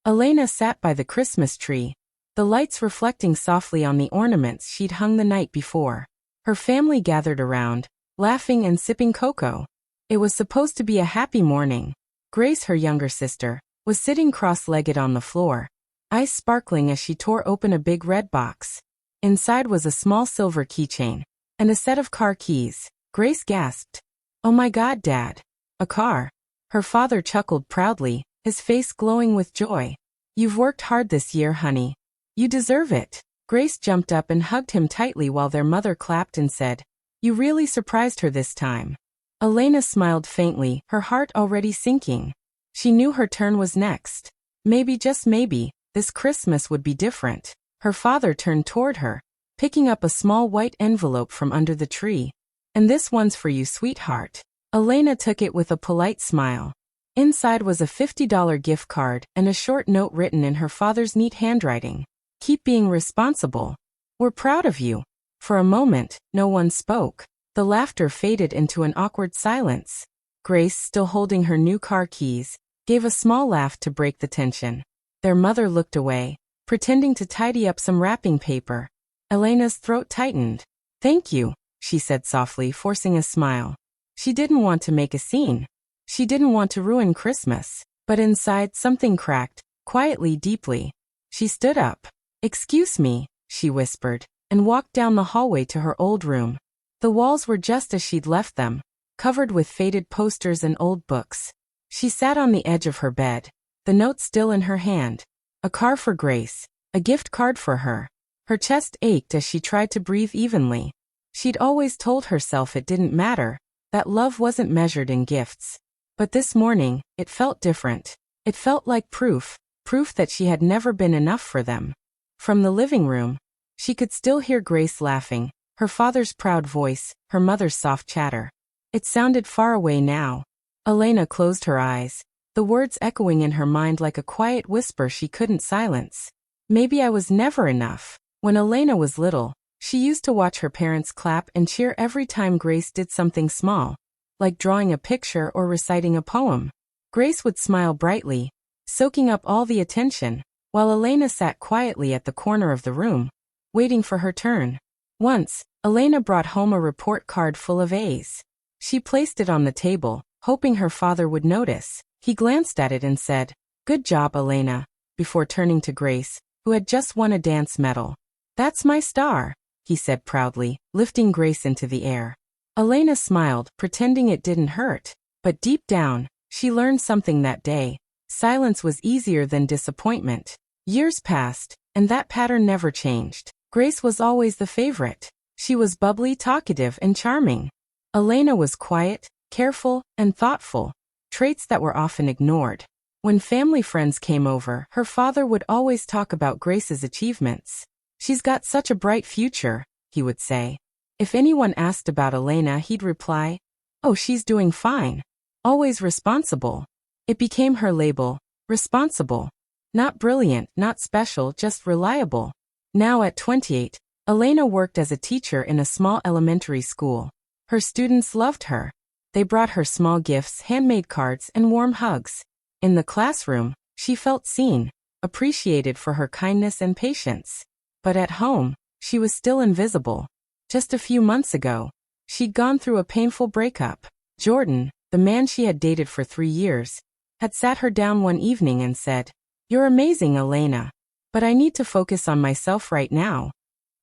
Elena sat by the Christmas tree, the lights reflecting softly on the ornaments she'd hung the night before. Her family gathered around, laughing and sipping cocoa. It was supposed to be a happy morning. Grace, her younger sister, was sitting cross-legged on the floor, eyes sparkling as she tore open a big red box. Inside was a small silver keychain and a set of car keys. Grace gasped, "Oh my God, Dad! A car!" Her father chuckled proudly, his face glowing with joy. "You've worked hard this year, honey. You deserve it." Grace jumped up and hugged him tightly while their mother clapped and said, "You really surprised her this time." Elena smiled faintly, her heart already sinking. She knew her turn was next. Maybe, just maybe, this Christmas would be different. Her father turned toward her, picking up a small white envelope from under the tree. "And this one's for you, sweetheart." Elena took it with a polite smile. Inside was a $50 gift card and a short note written in her father's neat handwriting. "Keep being responsible. We're proud of you." For a moment, no one spoke. The laughter faded into an awkward silence. Grace, still holding her new car keys, gave a small laugh to break the tension. Their mother looked away, pretending to tidy up some wrapping paper. Elena's throat tightened. "Thank you," she said softly, forcing a smile. She didn't want to make a scene. She didn't want to ruin Christmas. But inside, something cracked, quietly, deeply. She stood up. "Excuse me," she whispered, and walked down the hallway to her old room. The walls were just as she'd left them, covered with faded posters and old books. She sat on the edge of her bed, the note still in her hand. A car for Grace, a gift card for her. Her chest ached as she tried to breathe evenly. She'd always told herself it didn't matter, that love wasn't measured in gifts. But this morning, it felt different. It felt like proof that she had never been enough for them. From the living room, she could still hear Grace laughing, her father's proud voice, her mother's soft chatter. It sounded far away now. Elena closed her eyes, the words echoing in her mind like a quiet whisper she couldn't silence. Maybe I was never enough. When Elena was little, she used to watch her parents clap and cheer every time Grace did something small, like drawing a picture or reciting a poem. Grace would smile brightly, soaking up all the attention, while Elena sat quietly at the corner of the room, waiting for her turn. Once, Elena brought home a report card full of A's. She placed it on the table, hoping her father would notice. He glanced at it and said, "Good job, Elena," before turning to Grace, who had just won a dance medal. "That's my star," he said proudly, lifting Grace into the air. Elena smiled, pretending it didn't hurt. But deep down, she learned something that day. Silence was easier than disappointment. Years passed, and that pattern never changed. Grace was always the favorite. She was bubbly, talkative, and charming. Elena was quiet, careful, and thoughtful, traits that were often ignored. When family friends came over, her father would always talk about Grace's achievements. "She's got such a bright future," he would say. If anyone asked about Elena, he'd reply, "Oh, she's doing fine." Always responsible. It became her label, responsible. Not brilliant, not special, just reliable. Now at 28, Elena worked as a teacher in a small elementary school. Her students loved her. They brought her small gifts, handmade cards, and warm hugs. In the classroom, she felt seen, appreciated for her kindness and patience. But at home, she was still invisible. Just a few months ago, she'd gone through a painful breakup. Jordan, the man she had dated for 3 years, had sat her down one evening and said, "You're amazing, Elena, but I need to focus on myself right now."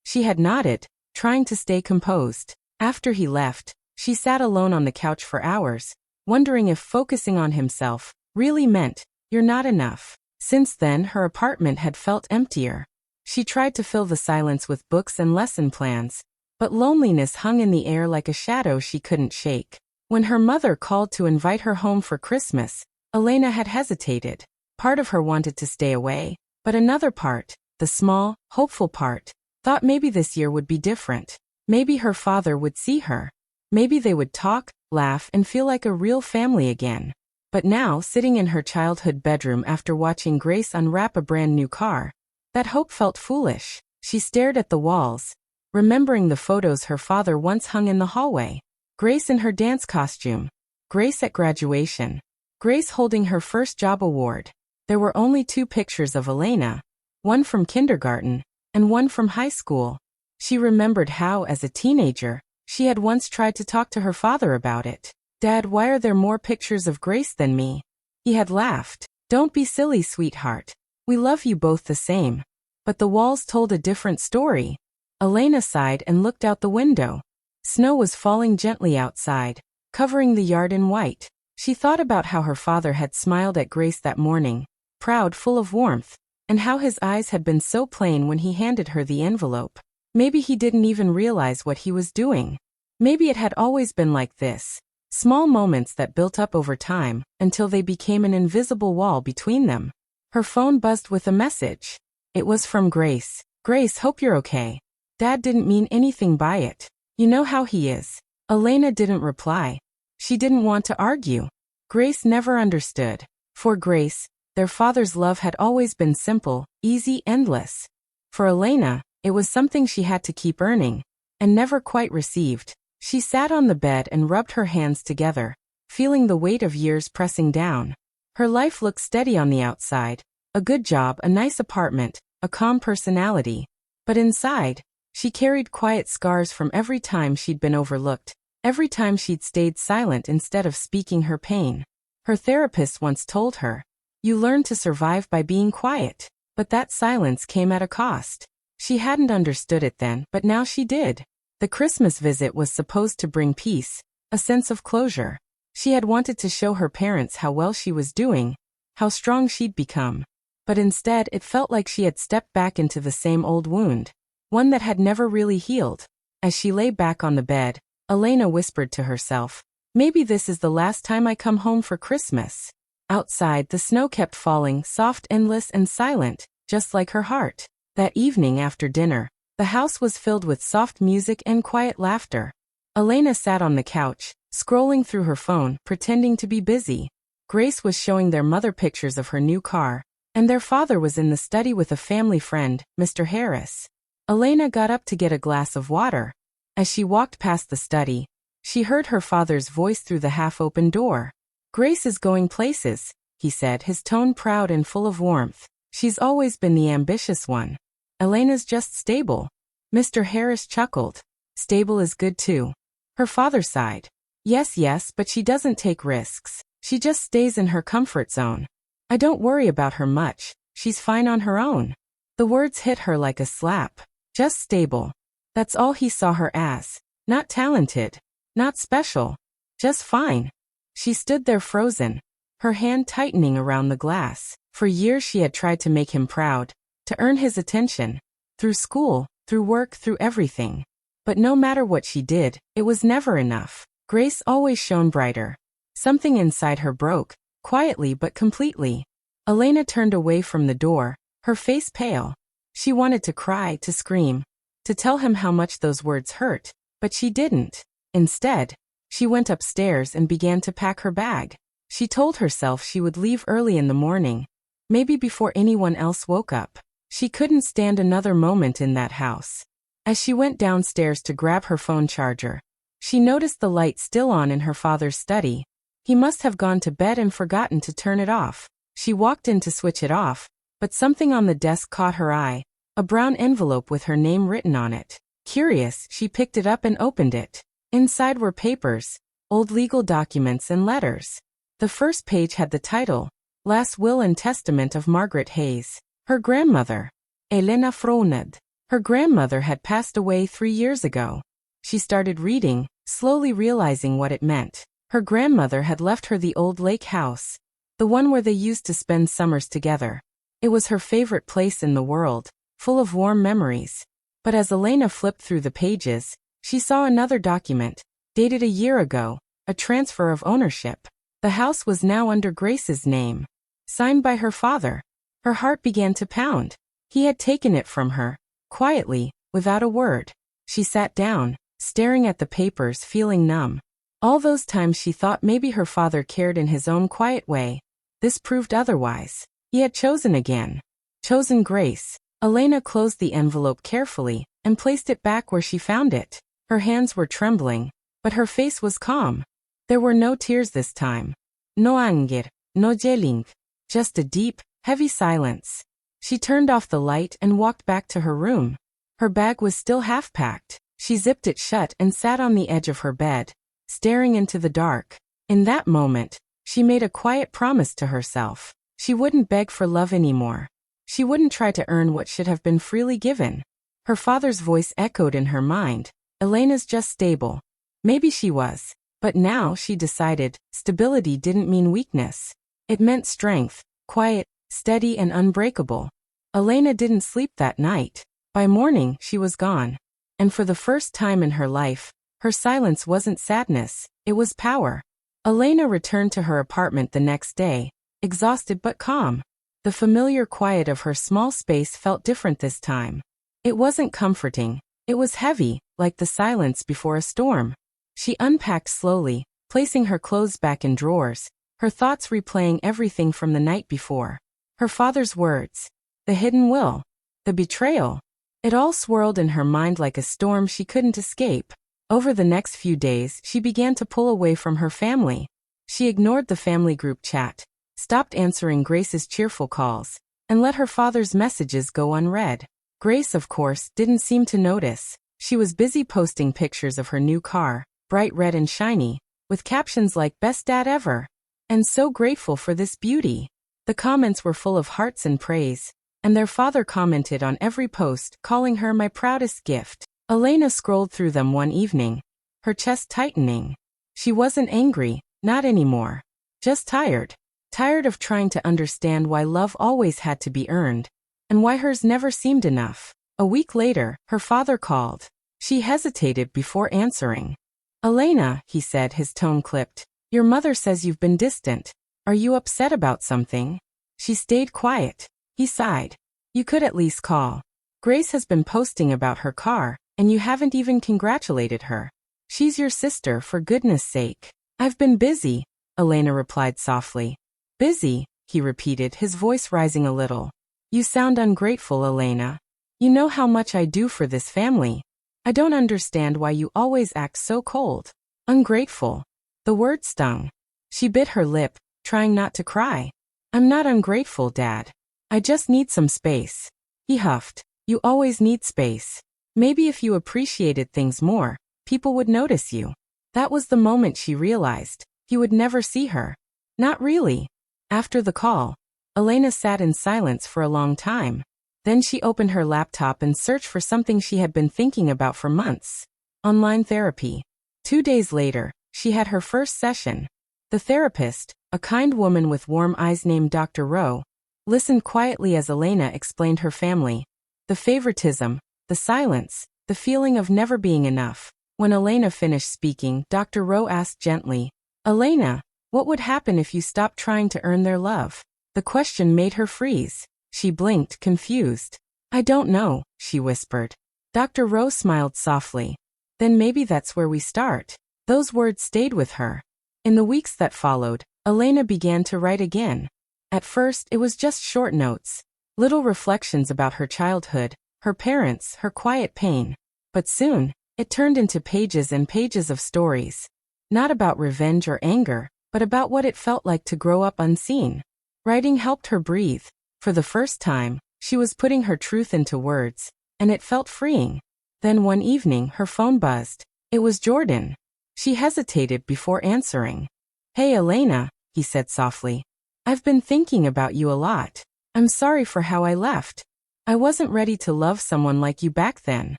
She had nodded, trying to stay composed. After he left, she sat alone on the couch for hours, wondering if focusing on himself really meant, "You're not enough." Since then, her apartment had felt emptier. She tried to fill the silence with books and lesson plans, but loneliness hung in the air like a shadow she couldn't shake. When her mother called to invite her home for Christmas, Elena had hesitated. Part of her wanted to stay away, but another part, the small, hopeful part, thought maybe this year would be different. Maybe her father would see her. Maybe they would talk, laugh, and feel like a real family again. But now, sitting in her childhood bedroom after watching Grace unwrap a brand new car, that hope felt foolish. She stared at the walls, remembering the photos her father once hung in the hallway. Grace in her dance costume. Grace at graduation. Grace holding her first job award. There were only 2 pictures of Elena, one from kindergarten and one from high school. She remembered how, as a teenager, she had once tried to talk to her father about it. "Dad, why are there more pictures of Grace than me?" He had laughed. "Don't be silly, sweetheart. We love you both the same." But the walls told a different story. Elena sighed and looked out the window. Snow was falling gently outside, covering the yard in white. She thought about how her father had smiled at Grace that morning, proud, full of warmth, and how his eyes had been so plain when he handed her the envelope. Maybe he didn't even realize what he was doing. Maybe it had always been like this. Small moments that built up over time, until they became an invisible wall between them. Her phone buzzed with a message. It was from Grace. "Grace, hope you're okay. Dad didn't mean anything by it. You know how he is." Elena didn't reply. She didn't want to argue. Grace never understood. For Grace, their father's love had always been simple, easy, endless. For Elena, it was something she had to keep earning, and never quite received. She sat on the bed and rubbed her hands together, feeling the weight of years pressing down. Her life looked steady on the outside. A good job, a nice apartment, a calm personality. But inside, she carried quiet scars from every time she'd been overlooked, every time she'd stayed silent instead of speaking her pain. Her therapist once told her, "You learn to survive by being quiet." But that silence came at a cost. She hadn't understood it then, but now she did. The Christmas visit was supposed to bring peace, a sense of closure. She had wanted to show her parents how well she was doing, how strong she'd become. But instead, it felt like she had stepped back into the same old wound, one that had never really healed. As she lay back on the bed, Elena whispered to herself, "Maybe this is the last time I come home for Christmas." Outside, the snow kept falling, soft, endless, and silent, just like her heart. That evening after dinner, the house was filled with soft music and quiet laughter. Elena sat on the couch, scrolling through her phone, pretending to be busy. Grace was showing their mother pictures of her new car, and their father was in the study with a family friend, Mr. Harris. Elena got up to get a glass of water. As she walked past the study, she heard her father's voice through the half-open door. "Grace is going places," he said, his tone proud and full of warmth. "She's always been the ambitious one. Elena's just stable." Mr. Harris chuckled. "Stable is good too." Her father sighed. Yes, but she doesn't take risks. She just stays in her comfort zone. I don't worry about her much. She's fine on her own." The words hit her like a slap. Just stable. That's all he saw her as. Not talented. Not special. Just fine. She stood there frozen, her hand tightening around the glass. For years she had tried to make him proud, to earn his attention. Through school, through work, through everything. But no matter what she did, it was never enough. Grace always shone brighter. Something inside her broke. Quietly but completely. Elena turned away from the door, her face pale. She wanted to cry, to scream, to tell him how much those words hurt, but she didn't. Instead, she went upstairs and began to pack her bag. She told herself she would leave early in the morning, maybe before anyone else woke up. She couldn't stand another moment in that house. As she went downstairs to grab her phone charger, she noticed the light still on in her father's study. He must have gone to bed and forgotten to turn it off. She walked in to switch it off, but something on the desk caught her eye, a brown envelope with her name written on it. Curious, she picked it up and opened it. Inside were papers, old legal documents and letters. The first page had the title, Last Will and Testament of Margaret Hayes, her grandmother, Elena Fronad. Her grandmother had passed away 3 years ago. She started reading, slowly realizing what it meant. Her grandmother had left her the old lake house, the one where they used to spend summers together. It was her favorite place in the world, full of warm memories. But as Elena flipped through the pages, she saw another document, dated a year ago, a transfer of ownership. The house was now under Grace's name, signed by her father. Her heart began to pound. He had taken it from her, quietly, without a word. She sat down, staring at the papers, feeling numb. All those times she thought maybe her father cared in his own quiet way. This proved otherwise. He had chosen again. Chosen Grace. Elena closed the envelope carefully and placed it back where she found it. Her hands were trembling, but her face was calm. There were no tears this time. No anger, no yelling. Just a deep, Heavy silence. She turned off the light and walked back to her room. Her bag was still half-packed. She zipped it shut and sat on the edge of her bed, staring into the dark. In that moment, she made a quiet promise to herself. She wouldn't beg for love anymore. She wouldn't try to earn what should have been freely given. Her father's voice echoed in her mind. Elena's just stable. Maybe she was. But now, she decided, stability didn't mean weakness. It meant strength, quiet, steady and unbreakable. Elena didn't sleep that night. By morning, she was gone. And for the first time in her life, her silence wasn't sadness, it was power. Elena returned to her apartment the next day, exhausted but calm. The familiar quiet of her small space felt different this time. It wasn't comforting, it was heavy, like the silence before a storm. She unpacked slowly, placing her clothes back in drawers, her thoughts replaying everything from the night before. Her father's words, the hidden will, the betrayal. It all swirled in her mind like a storm she couldn't escape. Over the next few days, she began to pull away from her family. She ignored the family group chat, stopped answering Grace's cheerful calls, and let her father's messages go unread. Grace, of course, didn't seem to notice. She was busy posting pictures of her new car, bright red and shiny, with captions like "Best Dad Ever," and "So grateful for this beauty." The comments were full of hearts and praise, and their father commented on every post, calling her "my proudest gift." Elena scrolled through them one evening, her chest tightening. She wasn't angry, not anymore. Just tired. Tired of trying to understand why love always had to be earned, and why hers never seemed enough. A week later, her father called. She hesitated before answering. "Elena," he said, his tone clipped, "your mother says you've been distant. Are you upset about something?" She stayed quiet. He sighed. "You could at least call. Grace has been posting about her car, and you haven't even congratulated her. She's your sister, for goodness sake." "I've been busy," Elena replied softly. "Busy," he repeated, his voice rising a little. "You sound ungrateful, Elena. You know how much I do for this family. I don't understand why you always act so cold." Ungrateful. The word stung. She bit her lip, trying not to cry. "I'm not ungrateful, Dad. I just need some space." He huffed. "You always need space. Maybe if you appreciated things more, people would notice you." That was the moment she realized he would never see her. Not really. After the call, Elena sat in silence for a long time. Then she opened her laptop and searched for something she had been thinking about for months. Online therapy. 2 days later, she had her first session. The therapist, a kind woman with warm eyes named Dr. Rowe, listened quietly as Elena explained her family. The favoritism, the silence, the feeling of never being enough. When Elena finished speaking, Dr. Rowe asked gently, "Elena, what would happen if you stopped trying to earn their love?" The question made her freeze. She blinked, confused. "I don't know," she whispered. Dr. Rowe smiled softly. "Then maybe that's where we start." Those words stayed with her. In the weeks that followed, Elena began to write again. At first, it was just short notes, little reflections about her childhood, her parents, her quiet pain. But soon, it turned into pages and pages of stories. Not about revenge or anger, but about what it felt like to grow up unseen. Writing helped her breathe. For the first time, she was putting her truth into words, and it felt freeing. Then one evening, her phone buzzed. It was Jordan. She hesitated before answering. "Hey, Elena," he said softly. "I've been thinking about you a lot. I'm sorry for how I left. I wasn't ready to love someone like you back then."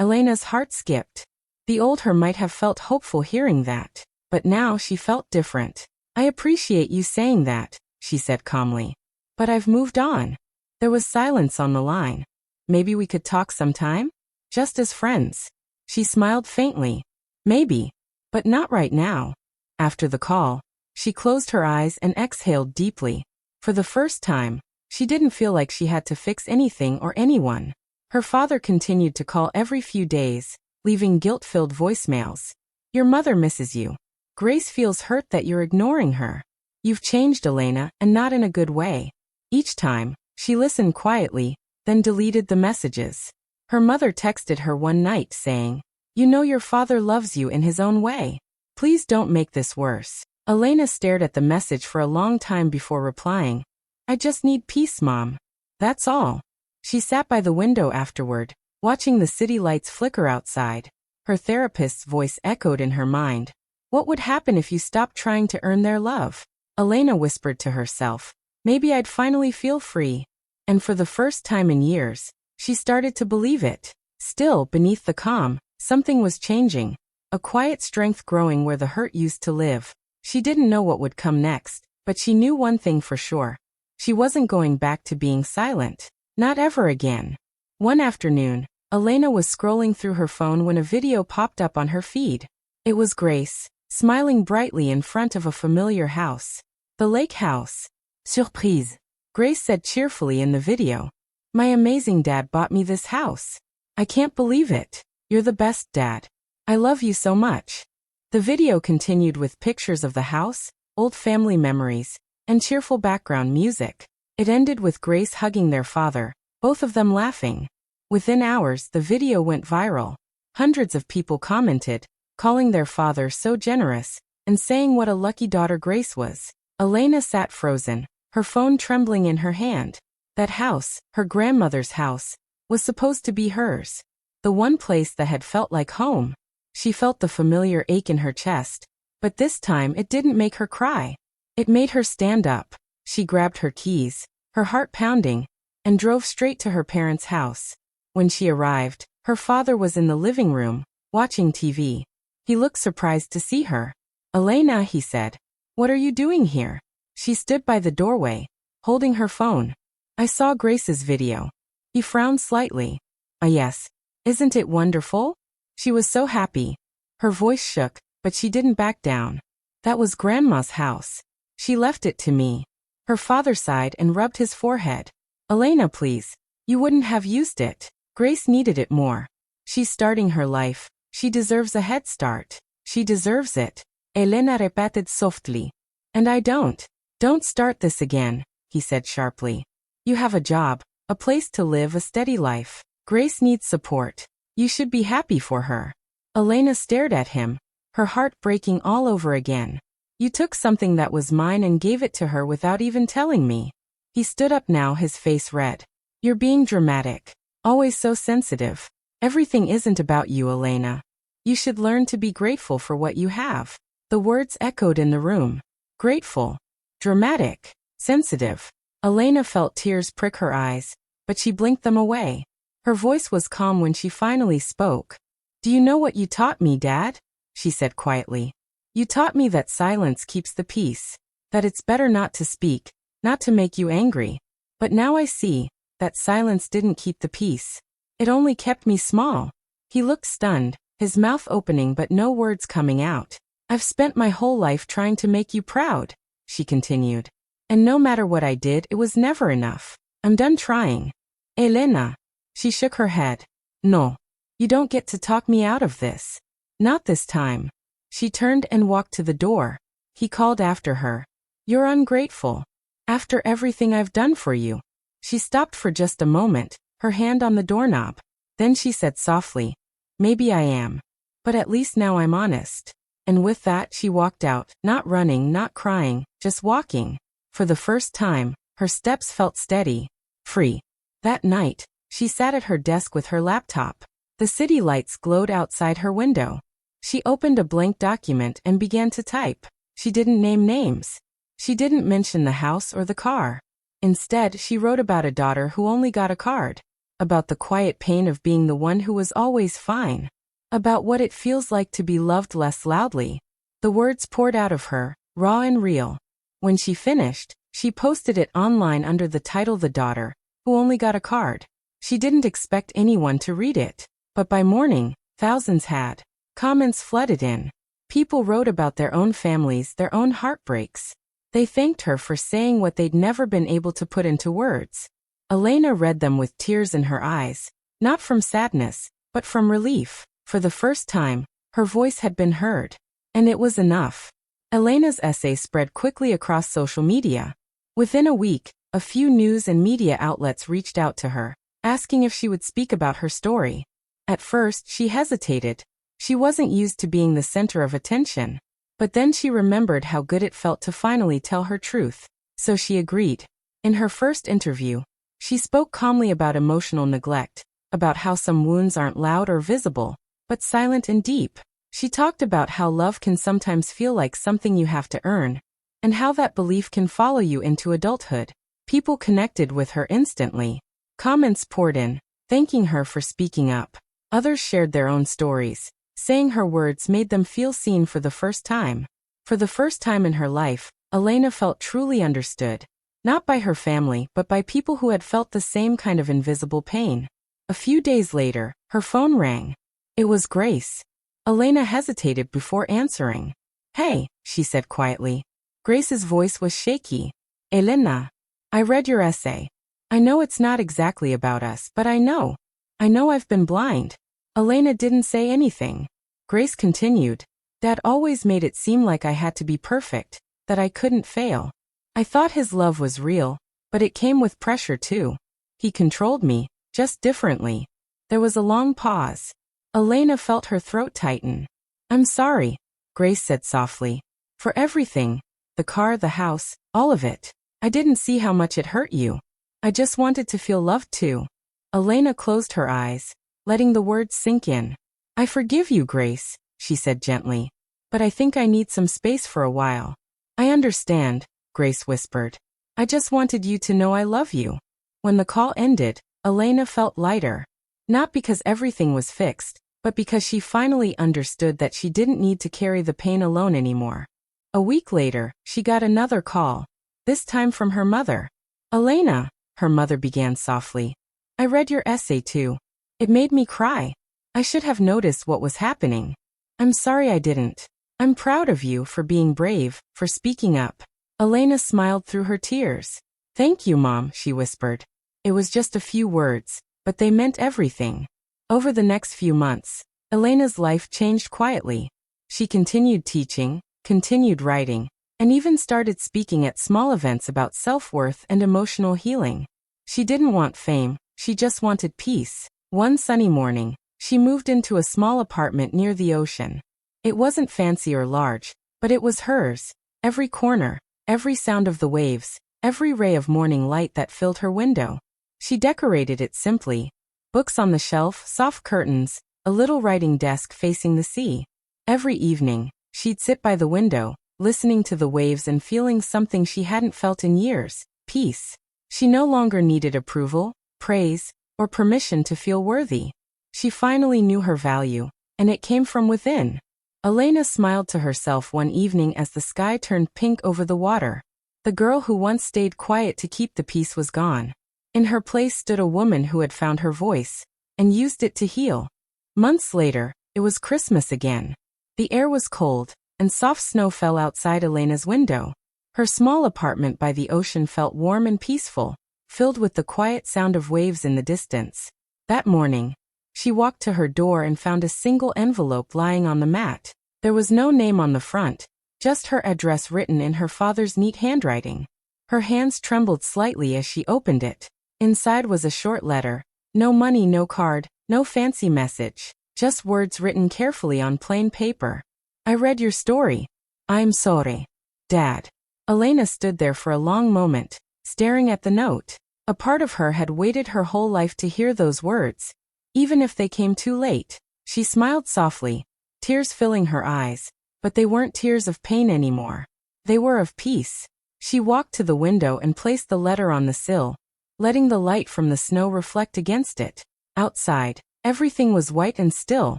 Elena's heart skipped. The old her might have felt hopeful hearing that, but now she felt different. "I appreciate you saying that," she said calmly. "But I've moved on." There was silence on the line. "Maybe we could talk sometime? Just as friends." She smiled faintly. "Maybe. But not right now." After the call, she closed her eyes and exhaled deeply. For the first time, she didn't feel like she had to fix anything or anyone. Her father continued to call every few days, leaving guilt-filled voicemails. "Your mother misses you. Grace feels hurt that you're ignoring her. You've changed, Elena, and not in a good way." Each time, she listened quietly, then deleted the messages. Her mother texted her one night saying, "You know your father loves you in his own way. Please don't make this worse." Elena stared at the message for a long time before replying. I just need peace, Mom. That's all. She sat by the window afterward, watching the city lights flicker outside. Her therapist's voice echoed in her mind. What would happen if you stopped trying to earn their love? Elena whispered to herself. Maybe I'd finally feel free. And for the first time in years, she started to believe it. Still, beneath the calm, something was changing. A quiet strength growing where the hurt used to live. She didn't know what would come next, but she knew one thing for sure. She wasn't going back to being silent. Not ever again. One afternoon, Elena was scrolling through her phone when a video popped up on her feed. It was Grace, smiling brightly in front of a familiar house. The lake house. Surprise. Grace said cheerfully in the video. My amazing dad bought me this house. I can't believe it. You're the best, Dad. I love you so much. The video continued with pictures of the house, old family memories, and cheerful background music. It ended with Grace hugging their father, both of them laughing. Within hours, the video went viral. Hundreds of people commented, calling their father so generous, and saying what a lucky daughter Grace was. Elena sat frozen, her phone trembling in her hand. That house, her grandmother's house, was supposed to be hers. The one place that had felt like home. She felt the familiar ache in her chest, but this time it didn't make her cry. It made her stand up. She grabbed her keys, her heart pounding, and drove straight to her parents' house. When she arrived, her father was in the living room, watching TV. He looked surprised to see her. Elena, he said, what are you doing here? She stood by the doorway, holding her phone. I saw Grace's video. He frowned slightly. Ah, yes. Isn't it wonderful? She was so happy. Her voice shook, but she didn't back down. That was Grandma's house. She left it to me. Her father sighed and rubbed his forehead. Elena, please. You wouldn't have used it. Grace needed it more. She's starting her life. She deserves a head start. She deserves it. Elena repeated softly. And I don't. Don't start this again, he said sharply. You have a job, a place to live, a steady life. Grace needs support. You should be happy for her. Elena stared at him, her heart breaking all over again. You took something that was mine and gave it to her without even telling me. He stood up now, his face red. You're being dramatic. Always so sensitive. Everything isn't about you, Elena. You should learn to be grateful for what you have. The words echoed in the room. Grateful. Dramatic. Sensitive. Elena felt tears prick her eyes, but she blinked them away. Her voice was calm when she finally spoke. Do you know what you taught me, Dad? She said quietly. You taught me that silence keeps the peace, that it's better not to speak, not to make you angry. But now I see that silence didn't keep the peace. It only kept me small. He looked stunned, his mouth opening but no words coming out. I've spent my whole life trying to make you proud, she continued. And no matter what I did, it was never enough. I'm done trying. Elena. She shook her head. No. You don't get to talk me out of this. Not this time. She turned and walked to the door. He called after her. You're ungrateful. After everything I've done for you. She stopped for just a moment, her hand on the doorknob. Then she said softly, maybe I am. But at least now I'm honest. And with that she walked out, not running, not crying, just walking. For the first time, her steps felt steady, free. That night, she sat at her desk with her laptop. The city lights glowed outside her window. She opened a blank document and began to type. She didn't name names. She didn't mention the house or the car. Instead, she wrote about a daughter who only got a card. About the quiet pain of being the one who was always fine. About what it feels like to be loved less loudly. The words poured out of her, raw and real. When she finished, she posted it online under the title The Daughter, Who Only Got a Card. She didn't expect anyone to read it. But by morning, thousands had. Comments flooded in. People wrote about their own families, their own heartbreaks. They thanked her for saying what they'd never been able to put into words. Elena read them with tears in her eyes, not from sadness, but from relief. For the first time, her voice had been heard. And it was enough. Elena's essay spread quickly across social media. Within a week, a few news and media outlets reached out to her, asking if she would speak about her story. At first, she hesitated. She wasn't used to being the center of attention. But then she remembered how good it felt to finally tell her truth. So she agreed. In her first interview, she spoke calmly about emotional neglect, about how some wounds aren't loud or visible, but silent and deep. She talked about how love can sometimes feel like something you have to earn, and how that belief can follow you into adulthood. People connected with her instantly. Comments poured in, thanking her for speaking up. Others shared their own stories, saying her words made them feel seen for the first time. For the first time in her life, Elena felt truly understood, not by her family but by people who had felt the same kind of invisible pain. A few days later, her phone rang. It was Grace. Elena hesitated before answering. "Hey," she said quietly. Grace's voice was shaky. "Elena, I read your essay. I know it's not exactly about us, but I know I've been blind." Elena didn't say anything. Grace continued. "Dad always made it seem like I had to be perfect, that I couldn't fail. I thought his love was real, but it came with pressure too. He controlled me, just differently." There was a long pause. Elena felt her throat tighten. "I'm sorry," Grace said softly. "For everything. The car, the house, all of it. I didn't see how much it hurt you. I just wanted to feel loved too." Elena closed her eyes, letting the words sink in. "I forgive you, Grace," she said gently. "But I think I need some space for a while." "I understand," Grace whispered. "I just wanted you to know I love you." When the call ended, Elena felt lighter. Not because everything was fixed, but because she finally understood that she didn't need to carry the pain alone anymore. A week later, she got another call, this time from her mother. "Elena," her mother began softly, "I read your essay too. It made me cry. I should have noticed what was happening. I'm sorry I didn't. I'm proud of you for being brave, for speaking up." Elena smiled through her tears. "Thank you, Mom," she whispered. It was just a few words, but they meant everything. Over the next few months, Elena's life changed quietly. She continued teaching, continued writing, and even started speaking at small events about self-worth and emotional healing. She didn't want fame, she just wanted peace. One sunny morning, she moved into a small apartment near the ocean. It wasn't fancy or large, but it was hers. Every corner, every sound of the waves, every ray of morning light that filled her window. She decorated it simply. Books on the shelf, soft curtains, a little writing desk facing the sea. Every evening, she'd sit by the window, listening to the waves and feeling something she hadn't felt in years, peace. She no longer needed approval, praise, or permission to feel worthy. She finally knew her value, and it came from within. Elena smiled to herself one evening as the sky turned pink over the water. The girl who once stayed quiet to keep the peace was gone. In her place stood a woman who had found her voice, and used it to heal. Months later, it was Christmas again. The air was cold, and soft snow fell outside Elena's window. Her small apartment by the ocean felt warm and peaceful, filled with the quiet sound of waves in the distance. That morning, she walked to her door and found a single envelope lying on the mat. There was no name on the front, just her address written in her father's neat handwriting. Her hands trembled slightly as she opened it. Inside was a short letter. No money, no card, no fancy message, just words written carefully on plain paper. "I read your story. I'm sorry, Dad." Elena stood there for a long moment, staring at the note. A part of her had waited her whole life to hear those words, even if they came too late. She smiled softly, tears filling her eyes, but they weren't tears of pain anymore. They were of peace. She walked to the window and placed the letter on the sill, letting the light from the snow reflect against it. Outside, everything was white and still,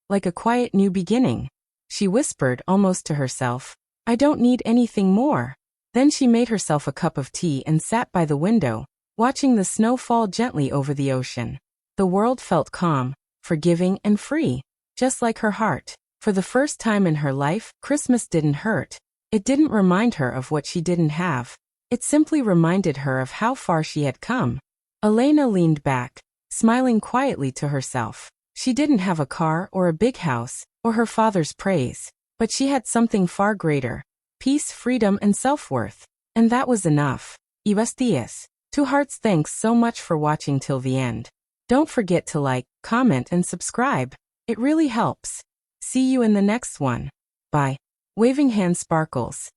like a quiet new beginning. She whispered almost to herself, "I don't need anything more." Then she made herself a cup of tea and sat by the window, watching the snow fall gently over the ocean. The world felt calm, forgiving and free, just like her heart. For the first time in her life, Christmas didn't hurt. It didn't remind her of what she didn't have. It simply reminded her of how far she had come. Elena leaned back, smiling quietly to herself. She didn't have a car or a big house, or her father's praise, but she had something far greater: peace, freedom, and self-worth. And that was enough. Y buenos días. Two hearts, thanks so much for watching till the end. Don't forget to like, comment, and subscribe. It really helps. See you in the next one. Bye. Waving hand sparkles.